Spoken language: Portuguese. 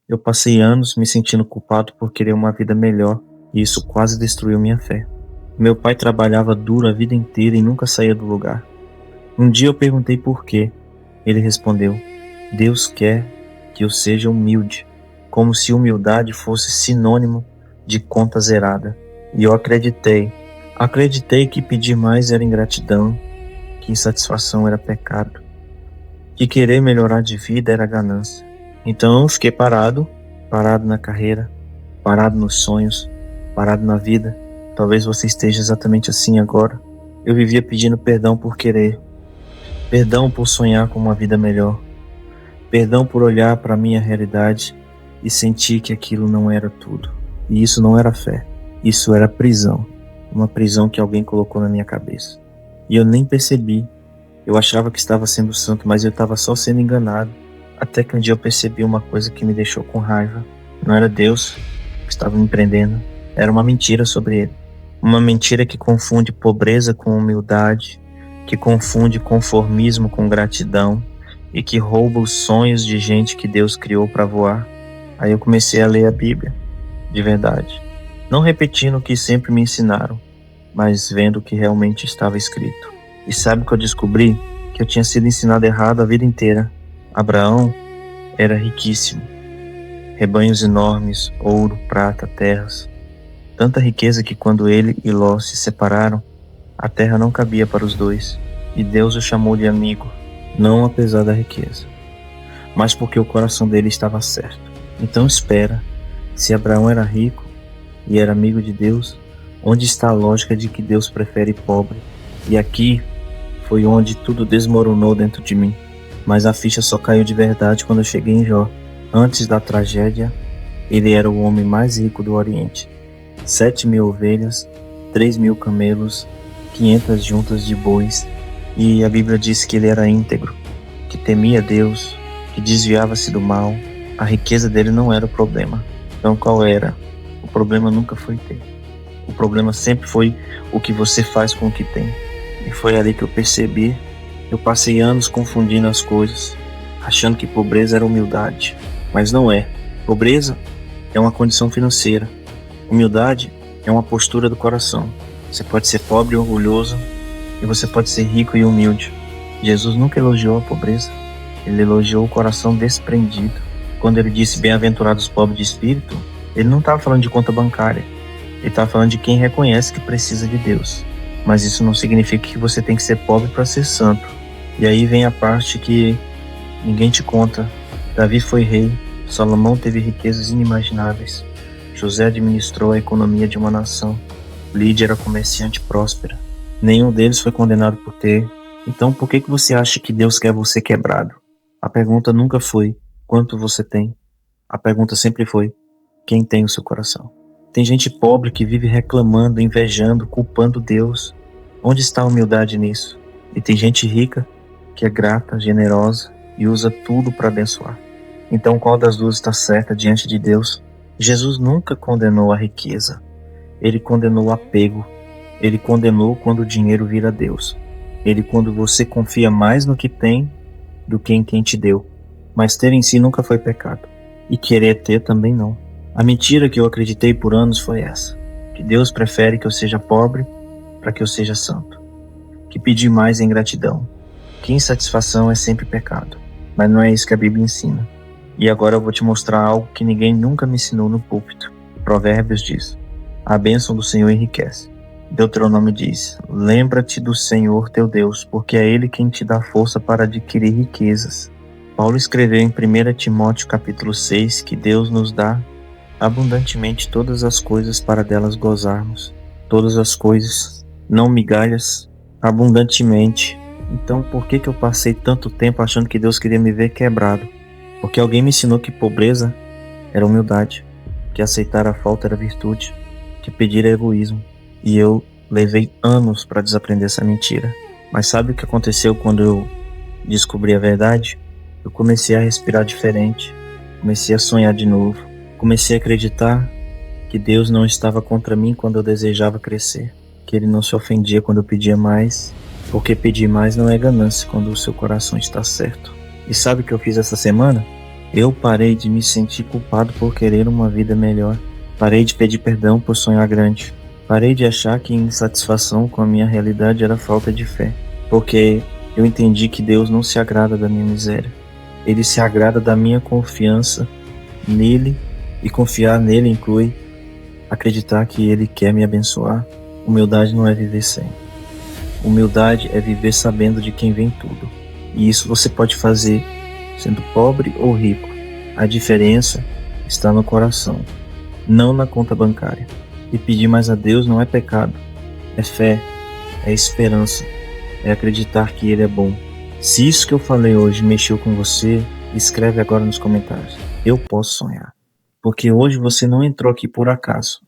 Eu passei anos me sentindo culpado por querer uma vida melhor e isso quase destruiu minha fé. Meu pai trabalhava duro a vida inteira e nunca saía do lugar. Um dia eu perguntei por quê. Ele respondeu: Deus quer que eu seja humilde, como se humildade fosse sinônimo de conta zerada. E eu acreditei. Acreditei que pedir mais era ingratidão, que insatisfação era pecado, que querer melhorar de vida era ganância. Então eu fiquei parado na carreira, parado nos sonhos, parado na vida. Talvez você esteja exatamente assim agora. Eu vivia pedindo perdão por querer, perdão por sonhar com uma vida melhor, perdão por olhar para a minha realidade e sentir que aquilo não era tudo. E isso não era fé, isso era prisão, uma prisão que alguém colocou na minha cabeça. E eu nem percebi. Eu achava que estava sendo santo, mas eu estava só sendo enganado. Até que um dia eu percebi uma coisa que me deixou com raiva. Não era Deus que estava me prendendo, era uma mentira sobre Ele. Uma mentira que confunde pobreza com humildade, que confunde conformismo com gratidão e que rouba os sonhos de gente que Deus criou para voar. Aí eu comecei a ler a Bíblia, de verdade. Não repetindo o que sempre me ensinaram, mas vendo o que realmente estava escrito. E sabe o que eu descobri? Que eu tinha sido ensinado errado a vida inteira. Abraão era riquíssimo. Rebanhos enormes, ouro, prata, terras. Tanta riqueza que quando ele e Ló se separaram, a terra não cabia para os dois. E Deus o chamou de amigo, não apesar da riqueza, mas porque o coração dele estava certo. Então espera, se Abraão era rico e era amigo de Deus, onde está a lógica de que Deus prefere pobre? E aqui foi onde tudo desmoronou dentro de mim. Mas a ficha só caiu de verdade quando eu cheguei em Jó. Antes da tragédia, ele era o homem mais rico do Oriente. 7.000 ovelhas, 3.000 camelos, 500 juntas de bois. E a Bíblia diz que ele era íntegro, que temia Deus, que desviava-se do mal. A riqueza dele não era o problema. Então qual era? O problema nunca foi ter. O problema sempre foi o que você faz com o que tem. E foi ali que eu percebi. Eu passei anos confundindo as coisas, achando que pobreza era humildade. Mas não é. Pobreza é uma condição financeira. Humildade é uma postura do coração. Você pode ser pobre e orgulhoso, e você pode ser rico e humilde. Jesus nunca elogiou a pobreza. Ele elogiou o coração desprendido. Quando ele disse bem-aventurados os pobres de espírito, ele não estava falando de conta bancária. Ele estava falando de quem reconhece que precisa de Deus. Mas isso não significa que você tem que ser pobre para ser santo. E aí vem a parte que ninguém te conta. Davi foi rei, Salomão teve riquezas inimagináveis, José administrou a economia de uma nação, Lídia era comerciante próspera. Nenhum deles foi condenado por ter. Então por que você acha que Deus quer você quebrado? A pergunta nunca foi quanto você tem. A pergunta sempre foi quem tem o seu coração. Tem gente pobre que vive reclamando, invejando, culpando Deus. Onde está a humildade nisso? E tem gente rica que é grata, generosa e usa tudo para abençoar. Então qual das duas está certa diante de Deus? Jesus nunca condenou a riqueza. Ele condenou o apego. Ele condenou quando o dinheiro vira Deus. Ele quando você confia mais no que tem do que em quem te deu. Mas ter em si nunca foi pecado. E querer ter também não. A mentira que eu acreditei por anos foi essa: que Deus prefere que eu seja pobre para que eu seja santo. Que pedir mais é ingratidão. Que insatisfação é sempre pecado. Mas não é isso que a Bíblia ensina. E agora eu vou te mostrar algo que ninguém nunca me ensinou no púlpito. Provérbios diz: a bênção do Senhor enriquece. Deuteronômio diz: lembra-te do Senhor teu Deus, porque é Ele quem te dá força para adquirir riquezas. Paulo escreveu em 1 Timóteo capítulo 6 que Deus nos dá abundantemente todas as coisas para delas gozarmos. Todas as coisas, não migalhas, abundantemente. Então por que eu passei tanto tempo achando que Deus queria me ver quebrado? Porque alguém me ensinou que pobreza era humildade, que aceitar a falta era virtude, que pedir é egoísmo. E eu levei anos para desaprender essa mentira. Mas sabe o que aconteceu quando eu descobri a verdade? Eu comecei a respirar diferente, comecei a sonhar de novo, comecei a acreditar que Deus não estava contra mim quando eu desejava crescer, que Ele não se ofendia quando eu pedia mais, porque pedir mais não é ganância quando o seu coração está certo. E sabe o que eu fiz essa semana? Eu parei de me sentir culpado por querer uma vida melhor. Parei de pedir perdão por sonhar grande. Parei de achar que insatisfação com a minha realidade era falta de fé. Porque eu entendi que Deus não se agrada da minha miséria. Ele se agrada da minha confiança nele, e confiar nele inclui acreditar que ele quer me abençoar. Humildade não é viver sem. Humildade é viver sabendo de quem vem tudo. E isso você pode fazer sendo pobre ou rico. A diferença está no coração, não na conta bancária. E pedir mais a Deus não é pecado, é fé, é esperança, é acreditar que Ele é bom. Se isso que eu falei hoje mexeu com você, escreve agora nos comentários. Eu posso sonhar. Porque hoje você não entrou aqui por acaso.